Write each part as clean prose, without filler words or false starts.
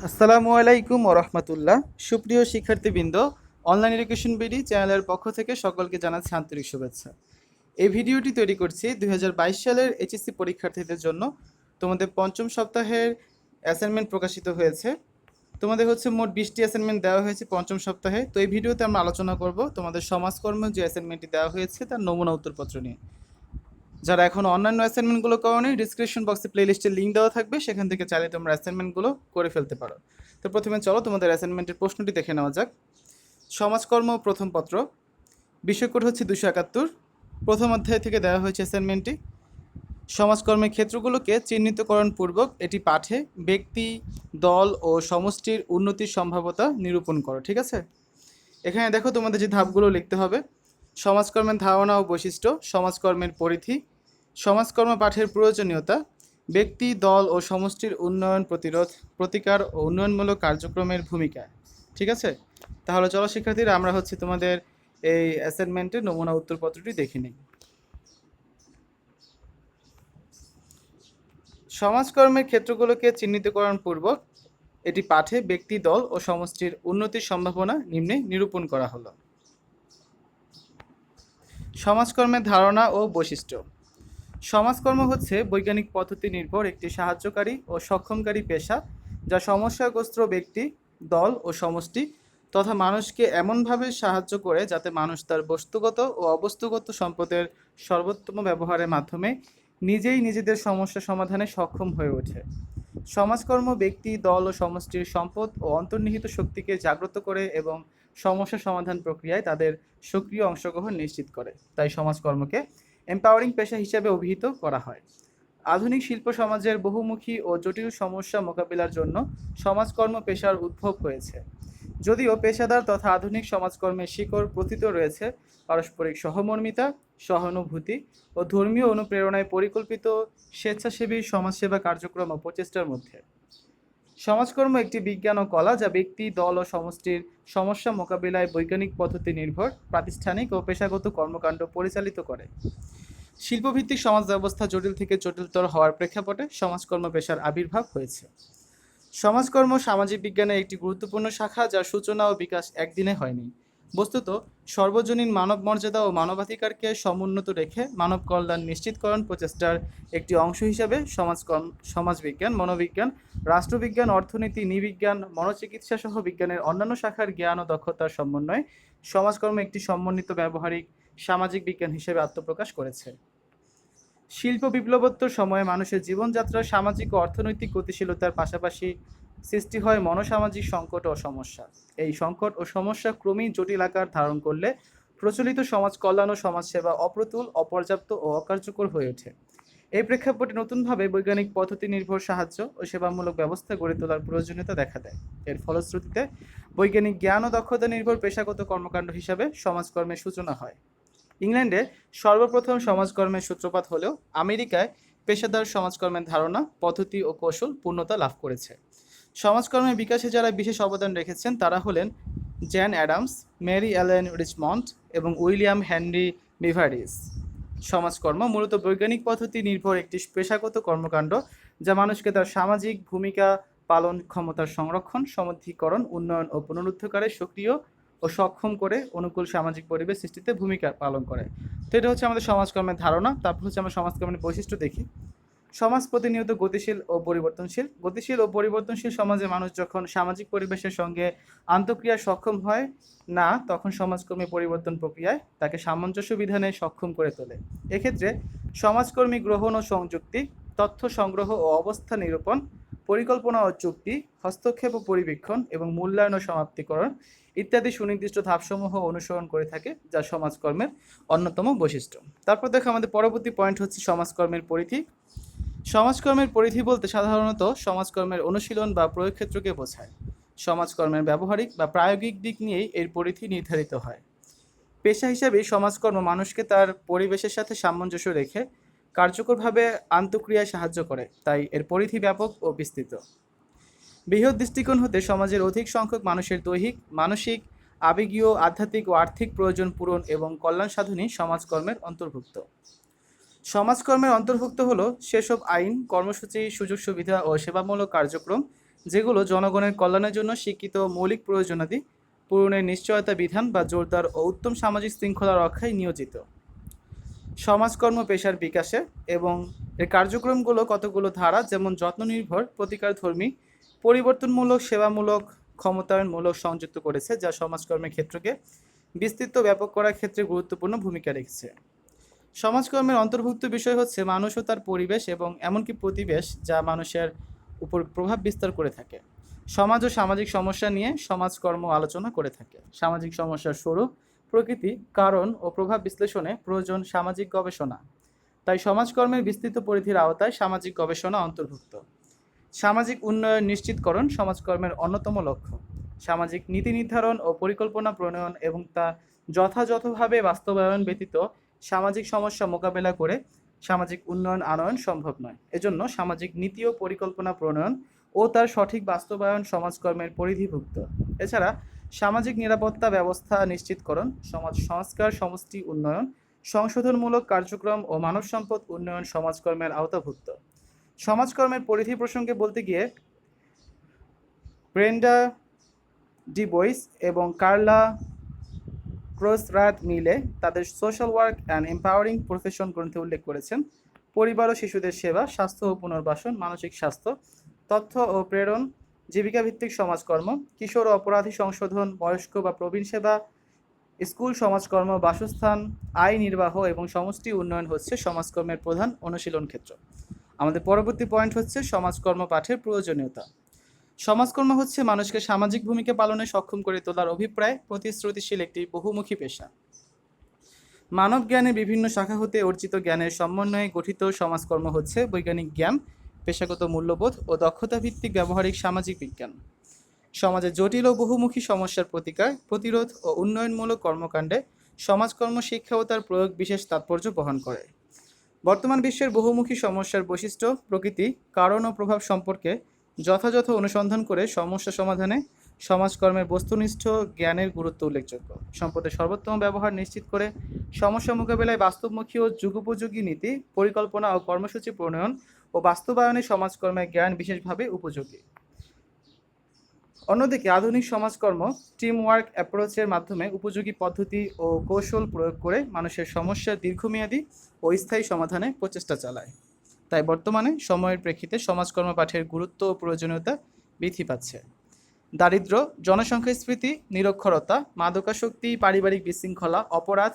আসসালামু আলাইকুম ওরহমতুল্লাহ। সুপ্রিয় শিক্ষার্থীবৃন্দ, অনলাইন এডুকেশন বিডি চ্যানেলের পক্ষ থেকে সকলকে জানাচ্ছি আন্তরিক শুভেচ্ছা। এই ভিডিওটি তৈরি করছি 2022 সালের এইচএসসি পরীক্ষার্থীদের জন্য। তোমাদের পঞ্চম সপ্তাহের অ্যাসাইনমেন্ট প্রকাশিত হয়েছে। তোমাদের মোট 20টি অ্যাসাইনমেন্ট দেওয়া হয়েছে পঞ্চম সপ্তাহে। তো এই ভিডিওতে আমরা আলোচনা করব তোমাদের সমাজকর্ম যে অ্যাসাইনমেন্টটি দেওয়া হয়েছে তার নমুনা উত্তরপত্র নিয়ে। যারা এখন অন্যান্য অ্যাসাইনমেন্টগুলো করোনি, ডিসক্রিপশন বক্সে প্লেলিস্টের লিঙ্ক দেওয়া থাকবে, সেখান থেকে চাইলে তোমরা অ্যাসাইনমেন্টগুলো করে ফেলতে পারো। তো প্রথমে চলো তোমাদের অ্যাসাইনমেন্টের প্রশ্নটি দেখে নেওয়া যাক। সমাজকর্ম প্রথম পত্র, বিষয় কোড হচ্ছে 271। প্রথম অধ্যায় থেকে দেওয়া হয়েছে অ্যাসাইনমেন্টটি। সমাজকর্মের ক্ষেত্রগুলোকে চিহ্নিতকরণ পূর্বক এটি পাঠে ব্যক্তি, দল ও সমষ্টির উন্নতির সম্ভাব্যতা নিরূপণ করো। ঠিক আছে, এখানে দেখো তোমাদের যে ধাপগুলো লিখতে হবে: সমাজকর্মের ধারণা ও বৈশিষ্ট্য, সমাজকর্মের পরিধি, সমাজকর্ম পাঠের প্রয়োজনীয়তা, ব্যক্তি, দল ও সমষ্টির উন্নয়ন, প্রতিরোধ, প্রতিকার ও উন্নয়নমূলক কার্যক্রমের ভূমিকা। ঠিক আছে, তাহলে চলো শিক্ষার্থীরা আমরা তোমাদের এই অ্যাসাইনমেন্টের নমুনা উত্তরপত্রটি দেখে নিই। সমাজকর্মের ক্ষেত্রগুলোকে চিহ্নিতকরণ পূর্বক এটি পাঠে ব্যক্তি, দল ও সমষ্টির উন্নতির সম্ভাবনা নিম্নে নিরূপণ করা হলো। সমাজকর্মের ধারণা ও বৈশিষ্ট্য। সমাজকর্ম হচ্ছে বৈজ্ঞানিক পদ্ধতি নির্ভর একটি সাহায্যকারী ও সক্ষমকারী পেশা, যা সমস্যাগ্রস্ত ব্যক্তি, দল ও সমষ্টি তথা মানুষকে এমনভাবে সাহায্য করে যাতে মানুষ তার বস্তুগত ও অবস্তুগত সম্পদের সর্বোত্তম ব্যবহারের মাধ্যমে নিজেই নিজেদের সমস্যা সমাধানে সক্ষম হয়ে ওঠে। সমাজকর্ম ব্যক্তি, দল ও সমষ্টির সম্পদ ও অন্তর্নিহিত শক্তিকে জাগ্রত করে এবং সমস্যা সমাধান প্রক্রিয়ায় তাদের সক্রিয় অংশগ্রহণ নিশ্চিত করে। তাই সমাজকর্মকে এম্পাওয়ারিং পেশা হিসেবে অভিহিত করা হয়। আধুনিক শিল্প সমাজের বহুমুখী ও জটিল সমস্যা মোকাবিলার জন্য সমাজকর্ম পেশার উদ্ভব হয়েছে। যদিও পেশাদার তথা আধুনিক সমাজকর্মের শিকড় প্রথিত রয়েছে পারস্পরিক সহমর্মিতা, সহানুভূতি ও ধর্মীয় অনুপ্রেরণায় পরিকল্পিত স্বেচ্ছাসেবী সমাজসেবা কার্যক্রম ও প্রচেষ্টার মধ্যে। সমাজকর্ম একটি বিজ্ঞান ও কলা যা ব্যক্তি, দল ও সমষ্টির সমস্যা মোকাবিলায় বৈজ্ঞানিক পদ্ধতি নির্ভর প্রাতিষ্ঠানিক ও পেশাগত কর্মকাণ্ড পরিচালিত করে। শিল্পভিত্তিক সমাজ ব্যবস্থা জটিল থেকে জটিলতর হওয়ার প্রেক্ষাপটে সমাজকর্ম পেশার আবির্ভাব হয়েছে। সমাজকর্ম সামাজিক বিজ্ঞানের একটি গুরুত্বপূর্ণ শাখা, যার সূচনা ও বিকাশ একদিনে হয়নি। বস্তুত সর্বজনীন মানব মর্যাদা ও মানবাধিকারকে সমুন্নত রেখে মানব কল্যাণ নিশ্চিতকরণ প্রচেষ্টার একটি অংশ হিসাবে সমাজবিজ্ঞান, মনোবিজ্ঞান, রাষ্ট্রবিজ্ঞান, অর্থনীতি, নৃবিজ্ঞান, মনোচিকিৎসা সহ বিজ্ঞানের অন্যান্য শাখার জ্ঞান ও দক্ষতার সমন্বয়ে সমাজকর্ম একটি সমন্বিত ব্যবহারিক সামাজিক বিজ্ঞান হিসেবে আত্মপ্রকাশ করেছে। শিল্প বিপ্লবোত্তর সময়ে মানুষের জীবনযাত্রার সামাজিক ও অর্থনৈতিক গতিশীলতার পাশাপাশি সৃষ্টি হয় মনোসামাজিক সংকট ও সমস্যা। এই সংকট ও সমস্যা ক্রমেই জটিল আকার ধারণ করলে প্রচলিত সমাজ কল্যাণ ও সমাজসেবা অপ্রতুল, অপর্যাপ্ত ও অকার্যকর হয়ে ওঠে। এই প্রেক্ষাপটে নতুনভাবে বৈজ্ঞানিক পদ্ধতি নির্ভর সাহায্য ও সেবামূলক ব্যবস্থা গড়ে তোলার প্রয়োজনীয়তা দেখা দেয়। এর ফলশ্রুতিতে বৈজ্ঞানিক জ্ঞান ও দক্ষতা নির্ভর পেশাগত কর্মকাণ্ড হিসাবে সমাজকর্মের সূচনা হয়। ইংল্যান্ডে সর্বপ্রথম সমাজকর্মের সূত্রপাত হলেও আমেরিকায় পেশাদার সমাজকর্মের ধারণা, পদ্ধতি ও কৌশল পূর্ণতা লাভ করেছে। সমাজকর্মের বিকাশে যারা বিশেষ অবদান রেখেছেন তারা হলেন Jane Addams, Mary Allen Richmond এবং উইলিয়াম হেনরি বিভারিস। সমাজকর্ম মূলত বৈজ্ঞানিক পদ্ধতি নির্ভর একটি পেশাগত কর্মকাণ্ড, যা মানুষকে তার সামাজিক ভূমিকা পালন ক্ষমতার সংরক্ষণ, সমৃদ্ধিকরণ, উন্নয়ন ও পুনরুদ্ধারে সক্রিয় ও সক্ষম করে অনুকূল সামাজিক পরিবেশ সৃষ্টিতে ভূমিকা পালন করে। তো এটা আমাদের সমাজকর্মের ধারণা। তারপর আমরা সমাজকর্মের বৈশিষ্ট্য দেখি। সমাজ প্রতিনিয়ত গতিশীল ও পরিবর্তনশীল। গতিশীল ও পরিবর্তনশীল সমাজে মানুষ যখন সামাজিক পরিবেশের সঙ্গে আন্তঃক্রিয়ায় সক্ষম হয় না, তখন সমাজকর্মী পরিবর্তন প্রক্রিয়ায় তাকে সামঞ্জস্য বিধানে সক্ষম করে তোলে। এক্ষেত্রে সমাজকর্মী গ্রহণ ও সংযুক্তি, তথ্য সংগ্রহ ও অবস্থা নিরূপণ, পরিকল্পনা ও চুক্তি, হস্তক্ষেপ ও পরিবীক্ষণ এবং মূল্যায়ন ও সমাপ্তিকরণ ইত্যাদি সুনির্দিষ্ট ধাপসমূহ অনুসরণ করে থাকে, যা সমাজকর্মের অন্যতম বৈশিষ্ট্য। তারপর দেখো আমাদের পরবর্তী পয়েন্ট হচ্ছে সমাজকর্মের পরিধি। সমাজকর্মের পরিধি বলতে সাধারণত সমাজকর্মের অনুশীলন বা প্রয়োগ ক্ষেত্রকে বোঝায়। সমাজকর্মের ব্যবহারিক বা প্রায়োগিক দিক নিয়েই এর পরিধি নির্ধারিত হয়। পেশা হিসেবে সমাজকর্ম মানুষকে তার পরিবেশের সাথে সামঞ্জস্য রেখে কার্যকরভাবে আন্তঃক্রিয়ায় সাহায্য করে, তাই এর পরিধি ব্যাপক ও বিস্তৃত। বৃহৎ দৃষ্টিকোণ হতে সমাজের অধিক সংখ্যক মানুষের দৈহিক, মানসিক, আবেগীয়, আধ্যাত্মিক ও আর্থিক প্রয়োজন পূরণ এবং কল্যাণ সাধনই সমাজকর্মের অন্তর্ভুক্ত। সমাজকর্মের অন্তর্ভুক্ত হলো সেসব আইন, কর্মসূচি, সুযোগ সুবিধা ও সেবামূলক কার্যক্রম যেগুলো জনগণের কল্যাণের জন্য শিক্ষিত মৌলিক প্রয়োজনাদি পূরণের নিশ্চয়তা বিধান বা জোরদার ও উত্তম সামাজিক শৃঙ্খলা রক্ষায় নিয়োজিত। সমাজকর্ম পেশার বিকাশে এবং এর কার্যক্রমগুলো কতগুলো ধারা, যেমন যত্ন নির্ভর, প্রতিকারধর্মী, পরিবর্তনমূলক, সেবামূলক, ক্ষমতায়নমূলক সংযুক্ত করেছে, যা সমাজকর্মের ক্ষেত্রকে বিস্তৃত ব্যাপক করার ক্ষেত্রে গুরুত্বপূর্ণ ভূমিকা রেখেছে। সমাজকর্মের অন্তর্ভুক্ত বিষয় হচ্ছে মানুষ ও তার পরিবেশ এবং এমনকি প্রতিবেশ, যা মানুষের উপর প্রভাব বিস্তার করে থাকে। সমাজ ও সামাজিক সমস্যা নিয়ে সমাজকর্ম আলোচনা করে থাকে। সামাজিক সমস্যার স্বরূপ, প্রকৃতি, কারণ ও প্রভাব বিশ্লেষণে প্রয়োজন সামাজিক গবেষণা। তাই সমাজকর্মের বিস্তৃত পরিধির আওতায় সামাজিক গবেষণা অন্তর্ভুক্ত। সামাজিক উন্নয়ন নিশ্চিতকরণ সমাজকর্মের অন্যতম লক্ষ্য। সামাজিক নীতি নির্ধারণ ও পরিকল্পনা প্রণয়ন এবং তা যথাযথভাবে বাস্তবায়ন ব্যতীত সামাজিক সমস্যা মোকাবেলা করে সামাজিক উন্নয়ন আনয়ন সম্ভব নয়। এজন্য সামাজিক নীতি ও পরিকল্পনা প্রণয়ন ও তার সঠিক বাস্তবায়ন সমাজকর্মের পরিধিভুক্ত। এছাড়া সামাজিক নিরাপত্তা ব্যবস্থা নিশ্চিতকরণ, সমাজ সংস্কার, সমষ্টি উন্নয়ন, সংশোধনমূলক কার্যক্রম ও মানব সম্পদ উন্নয়ন সমাজকর্মের আওতাভুক্ত। সমাজকর্মের পরিধি প্রসঙ্গে বলতে গিয়ে ব্রেন্ডা ডি বয়েস এবং কার্লা ক্রসরাথ মিলে তাদের social work and empowering profession গ্রন্থে উল্লেখ করেছেন পরিবার ও শিশুদের সেবা, স্বাস্থ্য ও পুনর্বাসন, মানসিক স্বাস্থ্য, তথ্য ও প্রেরণ, জীবিকাভিত্তিক সমাজকর্ম, কিশোর ও অপরাধী সংশোধন, বয়স্ক বা প্রবীণ সেবা, স্কুল সমাজকর্ম, বাসস্থান, আয় নির্বাহ এবং সমষ্টি উন্নয়ন হচ্ছে সমাজকর্মের প্রধান অনুশীলন ক্ষেত্র। আমাদের পরবর্তী পয়েন্ট হচ্ছে সমাজকর্ম পাঠের প্রয়োজনীয়তা। সমাজকর্ম হচ্ছে মানুষকে সামাজিক ভূমিকা পালনে সক্ষম করে তোলার অভিপ্রায় প্রতিশ্রুতিশীল একটি বহুমুখী পেশা। মানব জ্ঞানের বিভিন্ন শাখা হতে অর্জিত জ্ঞানের সমন্বয়ে গঠিত সমাজকর্ম হচ্ছে বৈজ্ঞানিক জ্ঞান, পেশাগত মূল্যবোধ ও দক্ষতা ভিত্তিক ব্যবহারিক সামাজিক বিজ্ঞান। সমাজের জটিল ও বহুমুখী সমস্যার প্রতিকার, প্রতিরোধ ও উন্নয়নমূলক কর্মকাণ্ডে সমাজকর্ম শিক্ষা ও তার প্রয়োগ বিশেষ তাৎপর্য বহন করে। বর্তমান বিশ্বের বহুমুখী সমস্যার বৈশিষ্ট্য, প্রকৃতি, কারণ ও প্রভাব সম্পর্কে যথাযথ অনুসন্ধান করে সমস্যা সমাধানে সমাজকর্মের বস্তুনিষ্ঠ জ্ঞানের গুরুত্ব উল্লেখযোগ্য। সম্পদের সর্বোত্তম ব্যবহার নিশ্চিত করে সমস্যা মোকাবেলায় বাস্তবমুখী ও যুগোপযোগী নীতি, পরিকল্পনা ও কর্মসূচি প্রণয়ন ও বাস্তবায়নে সমাজকর্মের জ্ঞান বিশেষভাবে উপযোগী। অন্যদিকে আধুনিক সমাজকর্ম টিম ওয়ার্ক অ্যাপ্রোচের মাধ্যমে উপযোগী পদ্ধতি ও কৌশল প্রয়োগ করে মানুষের সমস্যার দীর্ঘমেয়াদী ও স্থায়ী সমাধানে প্রচেষ্টা চালায়। তাই বর্তমানে সময়ের প্রেক্ষিতে সমাজকর্ম পাঠের গুরুত্ব ও প্রয়োজনীয়তা বৃদ্ধি পাচ্ছে। দারিদ্র্য, জনসংখ্যাস্ফীতি, নিরক্ষরতা, মাদকাসক্তি, পারিবারিক বিশৃঙ্খলা, অপরাধ,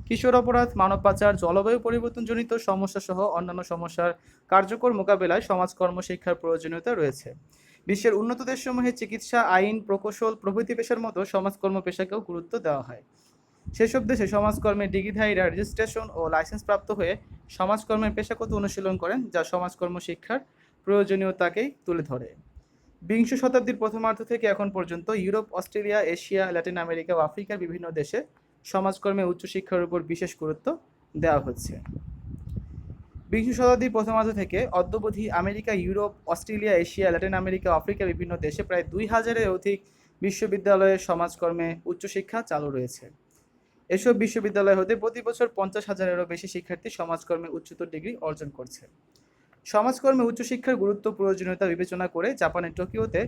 কিশোর অপরাধ, মানব পাচার, জলবায়ু পরিবর্তনজনিত সমস্যা সহ অন্যান্য সমস্যার কার্যকর মোকাবেলায় সমাজকর্ম শিক্ষার প্রয়োজনীয়তা রয়েছে। বিশ্বের উন্নত দেশসমূহে চিকিৎসা, আইন, প্রকৌশল প্রভৃতি পেশার মতো সমাজকর্ম পেশাকেও গুরুত্ব দেওয়া হয়। সেসব দেশে সমাজকর্মের ডিগ্রিধারীরা রেজিস্ট্রেশন ও লাইসেন্স প্রাপ্ত হয়ে সমাজকর্মের পেশাগত অনুশীলন করেন, যা সমাজকর্ম শিক্ষার প্রয়োজনীয়তাকেই তুলে ধরে। বিংশ শতাব্দীর প্রথমার্ধ থেকে এখন পর্যন্ত Europe, Australia, Asia, Latin America ও আফ্রিকার বিভিন্ন দেশে সমাজকর্মে উচ্চশিক্ষার উপর বিশেষ গুরুত্ব দেওয়া হচ্ছে। বিংশ শতাব্দীর প্রথমার্ধ থেকে অদ্যাবধি America, Europe, Australia, Asia, Latin America ও আফ্রিকার বিভিন্ন দেশে প্রায় 2000-এর অধিক বিশ্ববিদ্যালয়ে সমাজকর্মে উচ্চশিক্ষা চালু রয়েছে। এসব বিশ্ববিদ্যালয় হতে প্রতি বছর 50,000-এরও বেশি শিক্ষার্থী সমাজকর্মে উচ্চতর ডিগ্রি অর্জন করছে। সমাজকর্মে উচ্চশিক্ষার গুরুত্ব প্রয়োজনীয়তা বিবেচনা করে জাপানের টোকিওতে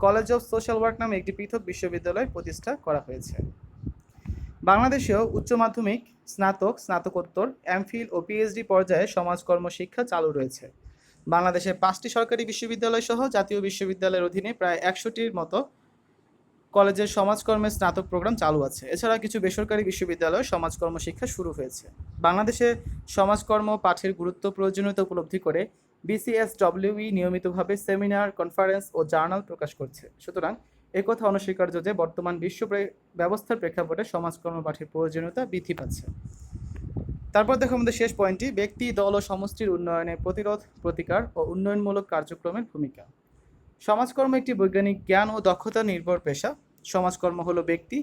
কলেজ অফ সোশ্যাল ওয়ার্ক নামে একটি পৃথক বিশ্ববিদ্যালয় প্রতিষ্ঠা করা হয়েছে। বাংলাদেশেও উচ্চ মাধ্যমিক, স্নাতক, স্নাতকোত্তর, এমফিল ও পিএইচডি পর্যায়ে সমাজকর্ম শিক্ষা চালু রয়েছে। বাংলাদেশের 5টি সরকারি বিশ্ববিদ্যালয় সহ জাতীয় বিশ্ববিদ্যালয়ের অধীনে প্রায় 100টির মতো কলেজের সমাজকর্মের স্নাতক প্রোগ্রাম চালু আছে। এছাড়া কিছু বেসরকারি বিশ্ববিদ্যালয়ে সমাজকর্ম শিক্ষা শুরু হয়েছে। বাংলাদেশে সমাজকর্ম পাঠের গুরুত্ব প্রয়োজনীয়তা উপলব্ধি করে বিসিএসডব্লিউই নিয়মিতভাবে সেমিনার, কনফারেন্স ও জার্নাল প্রকাশ করছে। সুতরাং একথা অনস্বীকার্য যে বর্তমান বিশ্ব ব্যবস্থার প্রেক্ষাপটে সমাজকর্ম পাঠের প্রয়োজনীয়তা বৃদ্ধি পাচ্ছে। তারপর দেখো আমাদের শেষ পয়েন্টটি, ব্যক্তি, দল ও সমষ্টির উন্নয়নে প্রতিরোধ, প্রতিকার ও উন্নয়নমূলক কার্যক্রমের ভূমিকা। সমাজকর্ম একটি বৈজ্ঞানিক জ্ঞান ও দক্ষতা নির্ভর পেশা। সমাজকর্ম হলো ব্যক্তি,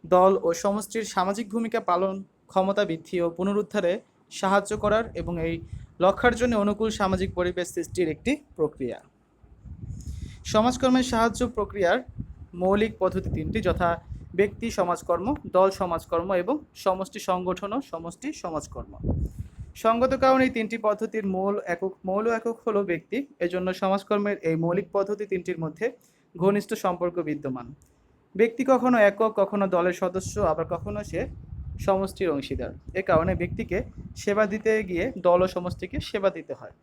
দল ও সমষ্টির সামাজিক ভূমিকা পালন, ক্ষমতা বৃদ্ধি ও পুনরুদ্ধারে সাহায্য করার এবং এই লক্ষ্যের জন্য অনুকূল সামাজিক পরিবেশ সৃষ্টির একটি প্রক্রিয়া। সমাজকর্মের সাহায্য প্রক্রিয়ার মৌলিক পদ্ধতি 3টি, যথা ব্যক্তি সমাজকর্ম, দল সমাজকর্ম এবং সমষ্টি সংগঠন ও সমষ্টি সমাজকর্ম। সঙ্গত কারণে এই তিনটি পদ্ধতির মৌল একক হলো ব্যক্তি। এজন্য সমাজকর্মের এই মৌলিক পদ্ধতি তিনটির মধ্যে ঘনিষ্ঠ সম্পর্ক বিদ্যমান। ব্যক্তি কখনো একক, কখনো দলের সদস্য, আবার কখনো সে সমষ্টির অংশীদার। এ কারণে ব্যক্তিকে সেবা দিতে গিয়ে দল ও সমষ্টিকে সেবা দিতে হয়।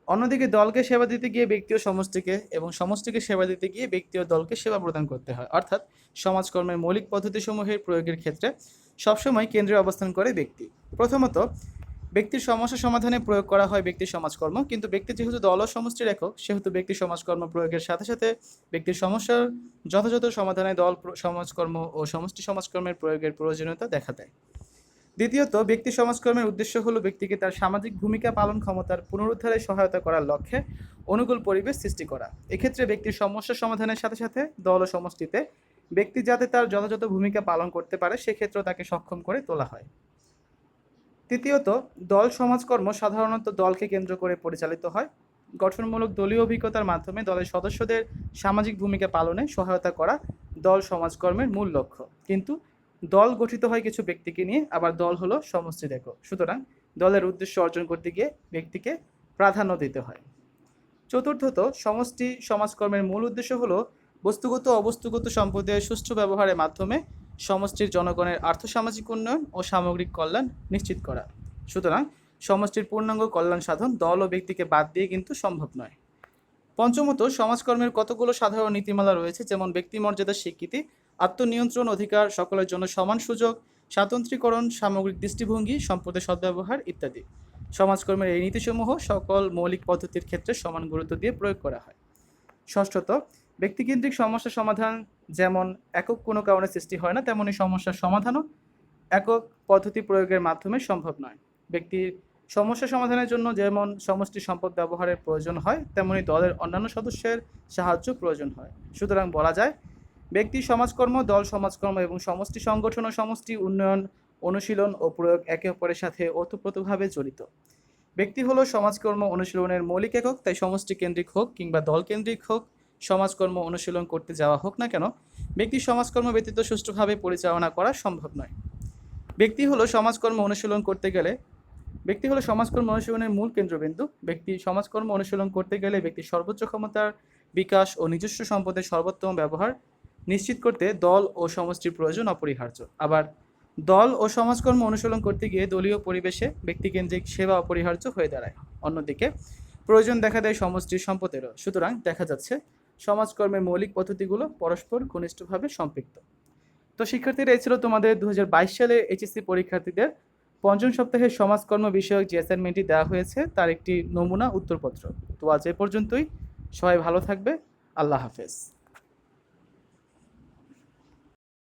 অন্যদিকে দলকে সেবা দিতে গিয়ে ব্যক্তি ও সমষ্টিকে, এবং সমষ্টিকে সেবা দিতে গিয়ে ব্যক্তি ও দলকে সেবা প্রদান করতে হয়। অর্থাৎ সমাজকর্মের মৌলিক পদ্ধতিসমূহের প্রয়োগের ক্ষেত্রে সবসময় কেন্দ্রে অবস্থান করে ব্যক্তি। প্রথমত, ব্যক্তির সমস্যা সমাধানে প্রয়োগ করা হয় ব্যক্তি সমাজকর্ম, কিন্তু ব্যক্তি যেহেতু দল ও সমষ্টির একক, সেহেতু ব্যক্তি সমাজকর্ম প্রয়োগের সাথে সাথে ব্যক্তির সমস্যার যথাযথ সমাধানে দল সমাজকর্ম ও সমষ্টি সমাজকর্মের প্রয়োগের প্রয়োজনীয়তা দেখা দেয়। দ্বিতীয়ত, ব্যক্তি সমাজকর্মের উদ্দেশ্য হলো ব্যক্তিকে তার সামাজিক ভূমিকা পালন ক্ষমতার পুনরুদ্ধারে সহায়তা করার লক্ষ্যে অনুকূল পরিবেশ সৃষ্টি করা। এক্ষেত্রে ব্যক্তির সমস্যা সমাধানের সাথে সাথে দল ও সমষ্টিতে ব্যক্তি যাতে তার যথাযথ ভূমিকা পালন করতে পারে সেক্ষেত্রেও তাকে সক্ষম করে তোলা হয়। তৃতীয়ত, দল সমাজকর্ম সাধারণত দলকে কেন্দ্র করে পরিচালিত হয়। গঠনমূলক দলীয় অভিজ্ঞতার মাধ্যমে দলের সদস্যদের সামাজিক ভূমিকা পালনে সহায়তা করা দল সমাজকর্মের মূল লক্ষ্য। কিন্তু দল গঠিত হয় কিছু ব্যক্তিকে নিয়ে, আবার দল হলো সমষ্টির একক। সুতরাং দলের উদ্দেশ্য অর্জন করতে গিয়ে ব্যক্তিকে প্রাধান্য দিতে হয়। চতুর্থত, সমষ্টি সমাজকর্মের মূল উদ্দেশ্য হলো বস্তুগত ও অবস্তুগত সম্পদের সুষ্ঠু ব্যবহারের মাধ্যমে সমষ্টির জনগণের আর্থসামাজিক উন্নয়ন ও সামগ্রিক কল্যাণ নিশ্চিত করা। সুতরাং সমষ্টির পূর্ণাঙ্গ কল্যাণ সাধন দল ও ব্যক্তিকে বাদ দিয়ে কিন্তু সম্ভব নয়। পঞ্চমত, সমাজকর্মের কতগুলো সাধারণ নীতিমালা রয়েছে, যেমন ব্যক্তি মর্যাদার স্বীকৃতি, আত্মনিয়ন্ত্রণ অধিকার, সকলের জন্য সমান সুযোগ, স্বাতন্ত্র্যীকরণ, সামগ্রিক দৃষ্টিভঙ্গি, সম্পদের সদ্ব্যবহার ইত্যাদি। সমাজকর্মের এই নীতিসমূহ সকল মৌলিক পদ্ধতির ক্ষেত্রে সমান গুরুত্ব দিয়ে প্রয়োগ করা হয়। ষষ্ঠত, ব্যক্তিকেন্দ্রিক সমস্যা সমাধান যেমন একক কোনো কারণে সৃষ্টি হয় না, তেমনি সমস্যার সমাধানও একক পদ্ধতি প্রয়োগের মাধ্যমে সম্ভব নয়। ব্যক্তির সমস্যা সমাধানের জন্য যেমন সমষ্টি সম্পদ ব্যবহারের প্রয়োজন হয়, তেমনি দলের অন্যান্য সদস্যের সাহায্য প্রয়োজন হয়। সুতরাং বলা যায়, ব্যক্তি সমাজকর্ম, দল সমাজকর্ম এবং সমষ্টি সংগঠন ও সমষ্টি উন্নয়ন, অনুশীলন ও প্রয়োগ একে অপরের সাথে ওতপ্রোতভাবে জড়িত। ব্যক্তি হলো সমাজকর্ম অনুশীলনের মৌলিক একক, তাই সমষ্টি কেন্দ্রিক হোক কিংবা দল কেন্দ্রিক হোক, সমাজকর্ম অনুশীলন করতে যাওয়া হোক না কেন, ব্যক্তি সমাজকর্ম ব্যতীত সুষ্ঠুভাবে পরিচালনা করা সম্ভব নয়। ব্যক্তি হলো সমাজকর্ম অনুশীলন অনুশীলনের মূল কেন্দ্রবিন্দু। ব্যক্তি সমাজকর্ম অনুশীলন করতে গেলে ব্যক্তির সর্বোচ্চ ক্ষমতার বিকাশ ও নিজস্ব সম্পদের সর্বোত্তম ব্যবহার নিশ্চিত করতে দল ও সমষ্টির প্রয়োজন অপরিহার্য। আবার দল ও সমাজকর্ম অনুশীলন করতে গিয়ে দলীয় পরিবেশে ব্যক্তিকেন্দ্রিক সেবা অপরিহার্য হয়ে দাঁড়ায়। অন্যদিকে প্রয়োজন দেখা দেয় সমষ্টির সম্পদেরও। সুতরাং দেখা যাচ্ছে সমাজকর্মের মৌলিক পদ্ধতিগুলো পরস্পর ঘনিষ্ঠভাবে সম্পৃক্ত। তো শিক্ষার্থীরা, এই ছিল তোমাদের 2022 সালে এইচএসসি পরীক্ষার্থীদের পঞ্চম সপ্তাহের সমাজকর্ম বিষয়ক যে অ্যাসাইনমেন্টটি দেওয়া হয়েছে তার একটি নমুনা উত্তরপত্র। তো আজ এ পর্যন্তই। সবাই ভালো থাকবে। আল্লাহ হাফেজ।